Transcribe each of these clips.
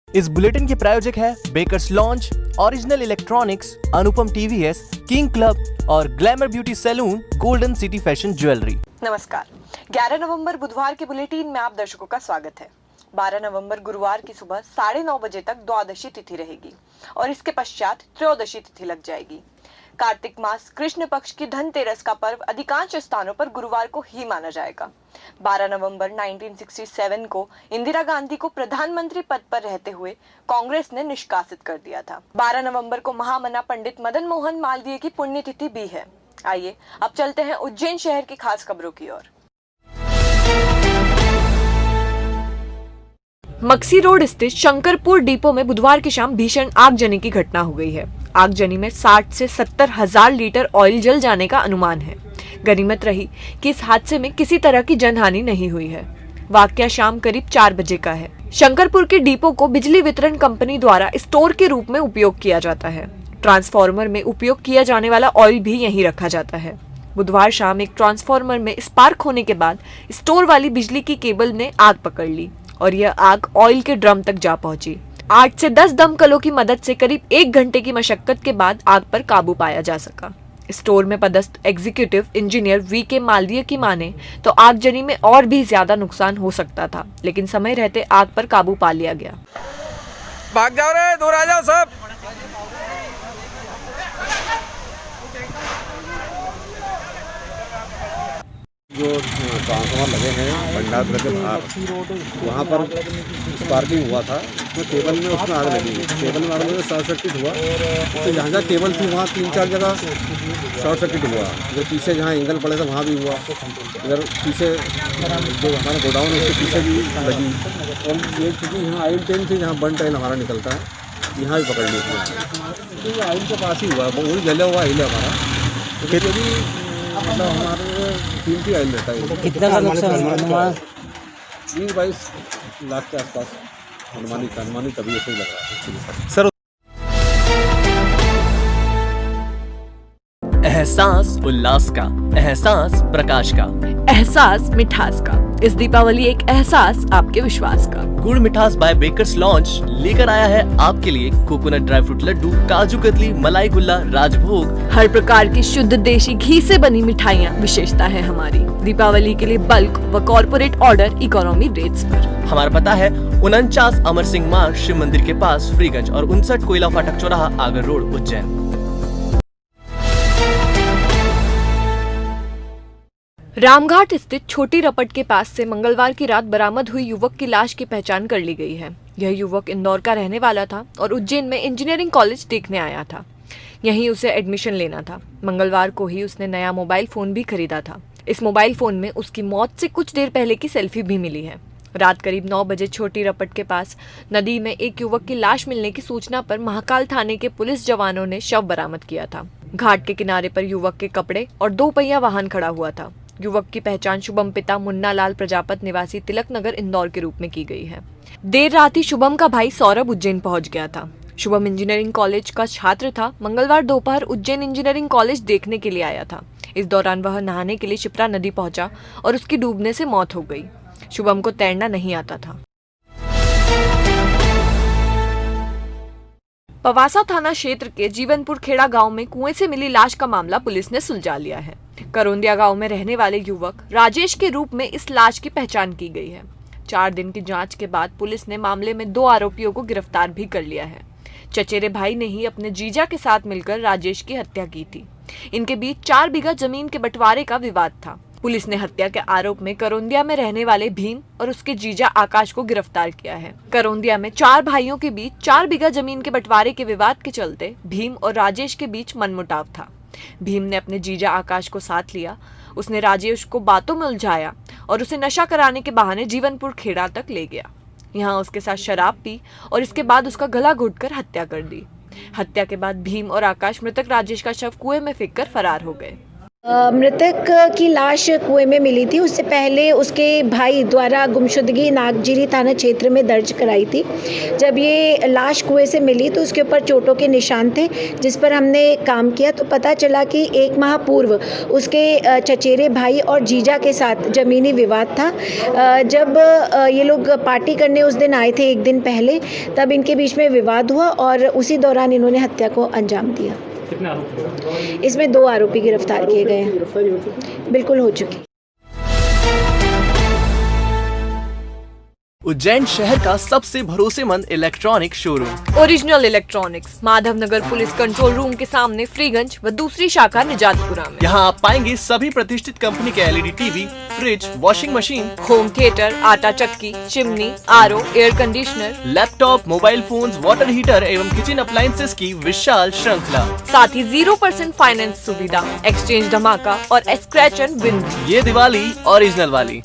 इस बुलेटिन के प्रायोजक है bakers launch, original electronics, Anupam TVS, king club और glamour beauty salon, golden city fashion jewellery. नमस्कार। 11 नवंबर बुधवार के बुलेटिन में आप दर्शकों का स्वागत है। 12 नवंबर गुरुवार की सुबह 9:30 बजे तक द्वादशी तिथि रहेगी और इसके पश्चात त्रयोदशी तिथि लग जाएगी। कार्तिक मास कृष्ण पक्ष की धनतेरस का पर्व अधिकांश स्थानों पर गुरुवार को ही माना जाएगा। 12 नवंबर 1967 को इंदिरा गांधी को प्रधानमंत्री पद पर रहते हुए कांग्रेस ने निष्कासित कर दिया था। 12 नवंबर को महामना पंडित मदन मोहन मालवीय की पुण्यतिथि भी है। आइए अब चलते हैं उज्जैन शहर की खास खबरों की ओर। मक्सी रोड स्थित शंकरपुर डिपो में बुधवार की शाम भीषण आगजनी की घटना हो गई है। आगजनी में 60 से 70 हजार लीटर ऑयल जल जाने का अनुमान है। गनीमत रही कि इस हादसे में किसी तरह की जनहानि नहीं हुई है। वाकया शाम करीब 4 बजे का है। शंकरपुर के डिपो को बिजली वितरण कंपनी द्वारा स्टोर के रूप में उपयोग किया जाता है। ट्रांसफार्मर में उपयोग किया जाने वाला ऑयल भी यहीं रखा जाता है। बुधवार शाम एक ट्रांसफार्मर में स्पार्क होने के बाद स्टोर वाली बिजली की केबल ने आग पकड़ ली और यह आग ऑयल के ड्रम तक जा पहुंची। 8 से 10 दमकलों की मदद से करीब 1 घंटे की मशक्कत के बाद आग पर काबू पाया जा सका। स्टोर में पदस्थ एग्जीक्यूटिव इंजीनियर वी.के. मालवीय की माने तो आगजनी में और भी ज्यादा नुकसान हो सकता था, लेकिन समय रहते आग पर काबू पा लिया गया। भाग जाओ रे, दूर आ जाओ सब। जो ट्रांसफार्मर लगे हैं भंडारगढ़ के बाहर, वहाँ पर स्पार्किंग हुआ था। उसमें केबल में उसमें आग लगी। केबल में आग लगी, शॉर्ट सर्किट हुआ। उससे जहाँ जहाँ केबल थी वहाँ 3-4 जगह शॉर्ट सर्किट हुआ। जो पीछे जहाँ एंगल पड़े थे वहाँ भी हुआ। इधर पीछे जो हमारा गोडाउन है उसके पीछे भी लगी। और ये चूँकि यहाँ आयल ट्रेन थी, जहाँ बन ट्रेन हमारा निकलता है, यहाँ भी पकड़ ली थी। तो आयल के पास ही हुआ, वही जला हुआ आयल है हमारा। तो भी मतलब हमारे कीमती आयल रहता है। कितना का नुकसान हुआ? 20-22 लाख के आसपास अनुमानित तभी ऐसे ही लग रहा है सर। एहसास उल्लास का, एहसास प्रकाश का, एहसास मिठास का। इस दीपावली एक एहसास आपके विश्वास का। गुड़ मिठास बाय बेकर्स लॉन्च लेकर आया है आपके लिए coconut dry fruit Laddu, kaju katli, मलाई गुल्ला, राजभोग, हर प्रकार की शुद्ध देशी घी से बनी मिठाइयाँ विशेषता है हमारी। दीपावली के लिए बल्क व कॉर्पोरेट ऑर्डर इकोनॉमी रेट्स पर। हमारा पता है 49 अमर सिंह मार्ग शिव मंदिर के पास फ्रीगंज और 59 कोयला फाटक चौराहा आगर रोड उज्जैन। रामघाट स्थित छोटी रपट के पास से मंगलवार की रात बरामद हुई युवक की लाश की पहचान कर ली गई है। यह युवक इंदौर का रहने वाला था और उज्जैन में इंजीनियरिंग कॉलेज देखने आया था। यहीं उसे एडमिशन लेना था। मंगलवार को ही उसने नया मोबाइल फोन भी खरीदा था। इस मोबाइल फोन में उसकी मौत से कुछ देर पहले की सेल्फी भी मिली है। रात करीब 9 बजे छोटी रपट के पास नदी में एक युवक की लाश मिलने की सूचना पर महाकाल थाने के पुलिस जवानों ने शव बरामद किया था। घाट के किनारे पर युवक के कपड़े और 2 पहिया वाहन खड़ा हुआ था। युवक की पहचान शुभम पिता मुन्ना लाल प्रजापत निवासी तिलक नगर इंदौर के रूप में की गई है। देर रात ही शुभम का भाई सौरभ उज्जैन पहुंच गया था। शुभम इंजीनियरिंग कॉलेज का छात्र था। मंगलवार दोपहर उज्जैन इंजीनियरिंग कॉलेज देखने के लिए आया था। इस दौरान वह नहाने के लिए शिप्रा नदी पहुंचा और उसकी डूबने से मौत हो गई। शुभम को तैरना नहीं आता था। पवासा थाना क्षेत्र के जीवनपुर खेड़ा गांव में कुएं से मिली लाश का मामला पुलिस ने सुलझा लिया है। करौंदिया गांव में रहने वाले युवक राजेश के रूप में इस लाश की पहचान की गई है। 4 दिन की जांच के बाद पुलिस ने मामले में 2 आरोपियों को गिरफ्तार भी कर लिया है। चचेरे भाई ने ही अपने जीजा के साथ मिलकर राजेश की हत्या की थी। इनके बीच 4 बीघा जमीन के बंटवारे का विवाद था। पुलिस ने हत्या के आरोप में करौंदिया में रहने वाले भीम और उसके जीजा आकाश को गिरफ्तार किया है। करौंदिया में 4 भाइयों के बीच 4 बीघा जमीन के बंटवारे के विवाद के चलते भीम और राजेश के बीच मनमुटाव था। भीम ने अपने जीजा आकाश को साथ लिया। उसने राजेश को बातों में उलझाया और उसे नशा कराने के बहाने जीवनपुर खेड़ा तक ले गया। यहाँ उसके साथ शराब पी और इसके बाद उसका गला घोटकर हत्या कर दी। हत्या के बाद भीम और आकाश मृतक राजेश का शव कुएं में फेंककर फरार हो गए। मृतक की लाश कुएं में मिली थी। उससे पहले उसके भाई द्वारा गुमशुदगी नागजीरी थाना क्षेत्र में दर्ज कराई थी। जब ये लाश कुएं से मिली तो उसके ऊपर चोटों के निशान थे, जिस पर हमने काम किया तो पता चला कि 1 माह पूर्व उसके चचेरे भाई और जीजा के साथ ज़मीनी विवाद था। जब ये लोग पार्टी करने उस दिन आए थे 1 दिन पहले, तब इनके बीच में विवाद हुआ और उसी दौरान इन्होंने हत्या को अंजाम दिया। कितने आरोपी? इसमें 2 आरोपी गिरफ्तार किए गए हैं। बिल्कुल हो चुकी। उज्जैन शहर का सबसे भरोसेमंद electronic showroom original electronics, Madhavnagar police control room के सामने, फ्रीगंज व दूसरी शाखा निजातपुरा में। यहाँ आप पाएंगे सभी प्रतिष्ठित कंपनी के LED TV, fridge, washing machine, home theatre, आटा चक्की, chimney, RO, air conditioner, laptop, mobile phones, water heater एवं किचन अप्लायंसेस की विशाल श्रृंखला। साथ ही 0% फाइनेंस सुविधा, एक्सचेंज धमाका और स्क्रैच एंड विन। ये दिवाली ओरिजिनल वाली।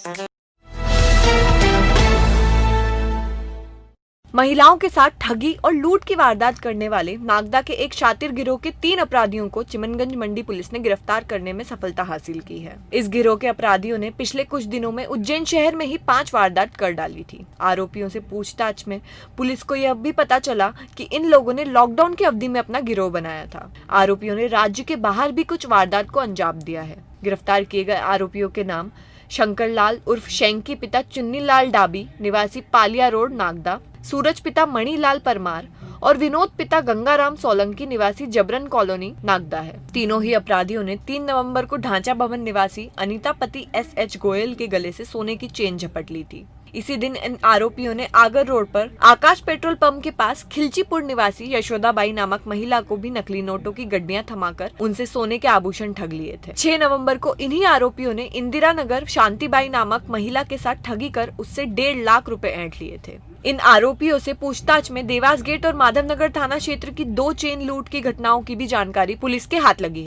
महिलाओं के साथ ठगी और लूट की वारदात करने वाले नागदा के एक शातिर गिरोह के 3 अपराधियों को चिमनगंज मंडी पुलिस ने गिरफ्तार करने में सफलता हासिल की है। इस गिरोह के अपराधियों ने पिछले कुछ दिनों में उज्जैन शहर में ही 5 वारदात कर डाली थी। आरोपियों से पूछताछ में पुलिस को यह भी पता चला कि इन लोगों ने लॉकडाउन की अवधि में अपना गिरोह बनाया था। आरोपियों ने राज्य के बाहर भी कुछ वारदात को अंजाम दिया है। गिरफ्तार किए गए आरोपियों के नाम शंकर लाल उर्फ शेंकी पिता चुन्नी लाल डाबी निवासी पालिया रोड नागदा, सूरज पिता मणिलाल परमार और विनोद पिता गंगाराम सोलंकी निवासी जबरन कॉलोनी नागदा है। तीनों ही अपराधियों ने 3 नवंबर को ढांचा भवन निवासी अनीता पति SH गोयल के गले से सोने की चेन झपट ली थी। इसी दिन इन आरोपियों ने आगर रोड पर आकाश पेट्रोल पंप के पास खिलचीपुर निवासी यशोदाबाई नामक महिला को भी नकली नोटों की गड्डियां थमाकर उनसे सोने के आभूषण ठग लिए थे। 6 नवंबर को इन्हीं आरोपियों ने इंदिरा नगर शांतिबाई नामक महिला के साथ ठगी कर उससे 1.5 लाख रुपए ऐंठ लिए थे। इन आरोपियों से पूछताछ में देवास गेट और माधवनगर थाना क्षेत्र की 2 चेन लूट की घटनाओं की भी जानकारी पुलिस के हाथ लगी।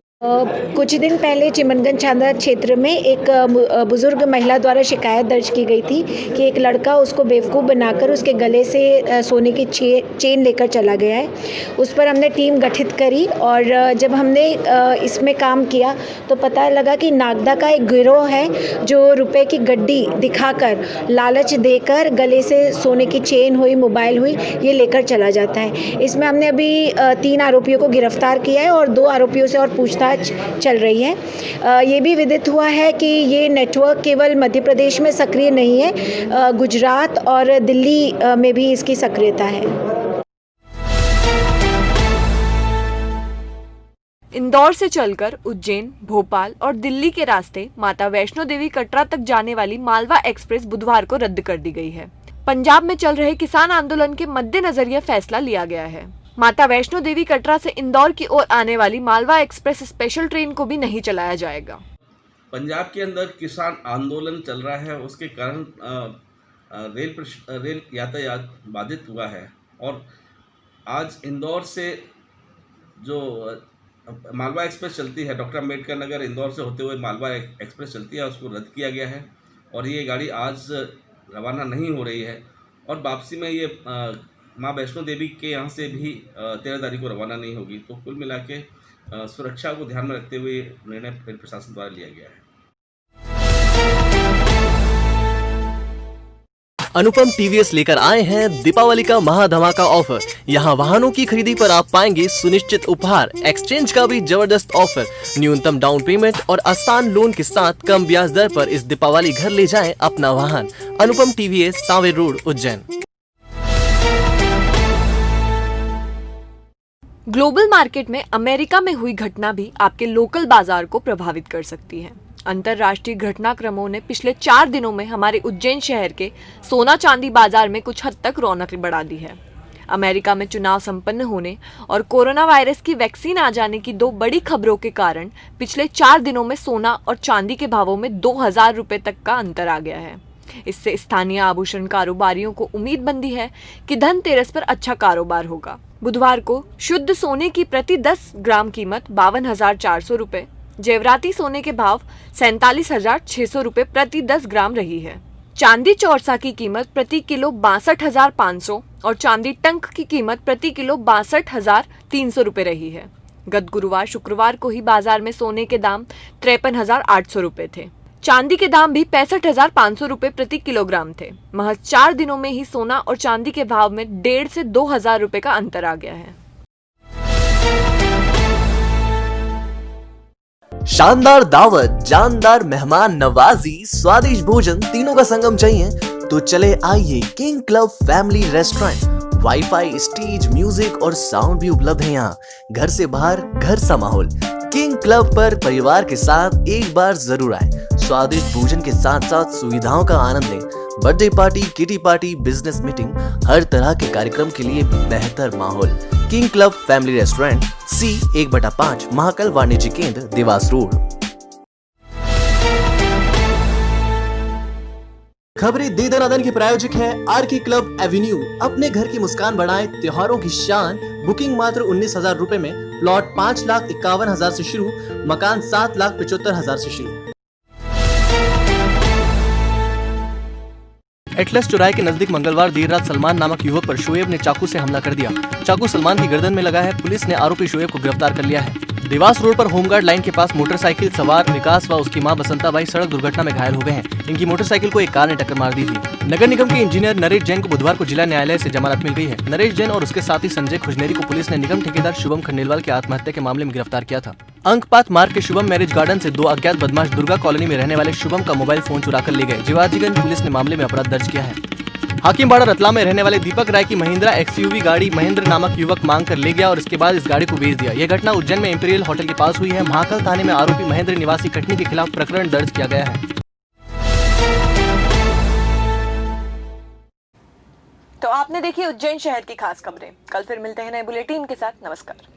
कुछ दिन पहले चिमनगंज थाना क्षेत्र में एक बुजुर्ग महिला द्वारा शिकायत दर्ज की गई थी कि एक लड़का उसको बेवकूफ़ बनाकर उसके गले से सोने की चेन लेकर चला गया है। उस पर हमने टीम गठित करी और जब हमने इसमें काम किया तो पता लगा कि नागदा का एक गिरोह है जो रुपए की गड्डी दिखाकर लालच देकर गले से सोने की चेन हुई, मोबाइल हुई, ये लेकर चला जाता है। इसमें हमने अभी 3 आरोपियों को गिरफ्तार किया है और 2 आरोपियों से और पूछताछ चल रही है। ये भी विदित हुआ है कि ये नेटवर्क केवल मध्य प्रदेश में सक्रिय नहीं है, गुजरात और दिल्ली में भी इसकी सक्रियता है। इंदौर से चलकर उज्जैन, भोपाल और दिल्ली के रास्ते माता वैष्णो देवी कटरा तक जाने वाली मालवा एक्सप्रेस बुधवार को रद्द कर दी गई है। पंजाब में चल रहे किसान आंदोलन के मद्देनजर यह फैसला लिया गया है। माता वैष्णो देवी कटरा से इंदौर की ओर आने वाली मालवा एक्सप्रेस स्पेशल ट्रेन को भी नहीं चलाया जाएगा। पंजाब के अंदर किसान आंदोलन चल रहा है, उसके कारण रेल यातायात बाधित हुआ है और आज इंदौर से जो मालवा एक्सप्रेस चलती है, डॉक्टर अम्बेडकर नगर इंदौर से होते हुए मालवा एक्सप्रेस चलती है, उसको रद्द किया गया है और ये गाड़ी आज रवाना नहीं हो रही है और वापसी में ये माँ वैष्णो देवी के यहाँ से भी 13 तारीख को रवाना नहीं होगी। तो कुल मिला के सुरक्षा को ध्यान में रखते हुए निर्णय रेल प्रशासन द्वारा लिया गया है। अनुपम TVS लेकर आए हैं दीपावली का महाधमाका ऑफर। यहाँ वाहनों की खरीदी पर आप पाएंगे सुनिश्चित उपहार, एक्सचेंज का भी जबरदस्त ऑफर, न्यूनतम डाउन पेमेंट और आसान लोन के साथ कम ब्याज दर पर इस दीपावली घर ले जाएं अपना वाहन। अनुपम TVS, Sanwer road, Ujjain. Global market में अमेरिका में हुई घटना भी आपके लोकल बाजार को प्रभावित कर सकती है। अंतर्राष्ट्रीय घटनाक्रमों ने पिछले 4 दिनों में हमारे उज्जैन शहर के सोना चांदी बाजार में कुछ हद तक रौनक बढ़ा दी है। अमेरिका में चुनाव संपन्न होने और कोरोना वायरस की वैक्सीन आ जाने की 2 बड़ी खबरों के कारण पिछले 4 दिनों में सोना और चांदी के भावों में 2000 रुपए तक का अंतर आ गया है। इससे स्थानीय आभूषण कारोबारियों को उम्मीद बंधी है कि धनतेरस पर अच्छा कारोबार होगा। बुधवार को शुद्ध सोने की प्रति 10 ग्राम कीमत 52,400 रुपए, जेवराती सोने के भाव 47,600 रुपए प्रति 10 ग्राम रही है। चांदी चौरसा की कीमत प्रति किलो 62,500 और चांदी टंक की कीमत प्रति किलो 62,300 रुपए रही है। गत गुरुवार शुक्रवार को ही बाजार में सोने के दाम 53,800 रुपए थे। चांदी के दाम भी 65,500 रुपए प्रति किलोग्राम थे। महज 4 दिनों में ही सोना और चांदी के भाव में 1,500 से 2,000 रुपए का अंतर आ गया है। शानदार दावत, जानदार मेहमान नवाजी, स्वादिष्ट भोजन, तीनों का संगम चाहिए तो चले आइए king club family restaurant. Wifi, stage, music और साउंड भी उपलब्ध है यहाँ। घर से बाहर घर सा माहौल। किंग क्लब पर परिवार के साथ एक बार जरूर आए। स्वादिष्ट भोजन के साथ साथ सुविधाओं का आनंद लें। Birthday party, kitty party, business meeting, हर तरह के कार्यक्रम के लिए बेहतर माहौल। King club family restaurant, C1/5, Mahakal वाणिज्य केंद्र, देवास रोड। खबरें दे दनादन के प्रायोजक है आरके क्लब एवेन्यू। अपने घर की मुस्कान बढ़ाएं, त्योहारों की शान। बुकिंग मात्र 19,000 रुपए में। प्लॉट 5,51,000 से शुरू, मकान 7,75,000 से शुरू। एटलस चौराहे के नजदीक मंगलवार देर रात सलमान नामक युवक पर शोएब ने चाकू से हमला कर दिया। चाकू सलमान की गर्दन में लगा है। पुलिस ने आरोपी शोएब को गिरफ्तार कर लिया है। देवास रोड पर होमगार्ड लाइन के पास मोटरसाइकिल सवार विकास व उसकी मां बसंताबाई सड़क दुर्घटना में घायल हो गए हैं। इनकी मोटरसाइकिल को एक कार ने टक्कर मार दी थी। नगर निगम के इंजीनियर नरेश जैन को बुधवार को जिला न्यायालय से जमानत मिल गई है। नरेश जैन और उसके साथी संजय खुजनेरी को पुलिस ने निगम ठेकेदार शुभम खंडेलवाल की आत्महत्या के मामले में गिरफ्तार किया था। अंकपात मार्ग के शुभम मैरिज गार्डन से 2 अज्ञात बदमाश दुर्गा कॉलोनी में रहने वाले शुभम का मोबाइल फोन चुरा कर ले गए। जिवाजीगंज पुलिस ने मामले में अपराध दर्ज किया है। हाकिमबाड़ा रतलाम में रहने वाले दीपक राय की महिंद्रा XUV गाड़ी महेंद्र नामक युवक मांग कर ले गया और इसके बाद इस गाड़ी को बेच दिया। यह घटना उज्जैन में इंपीरियल होटल के पास हुई है। महाकाल थाने में आरोपी महेंद्र निवासी कटनी के खिलाफ प्रकरण दर्ज किया गया है। तो आपने देखी उज्जैन शहर की खास खबरें। कल फिर मिलते हैं नए बुलेटिन के साथ। नमस्कार।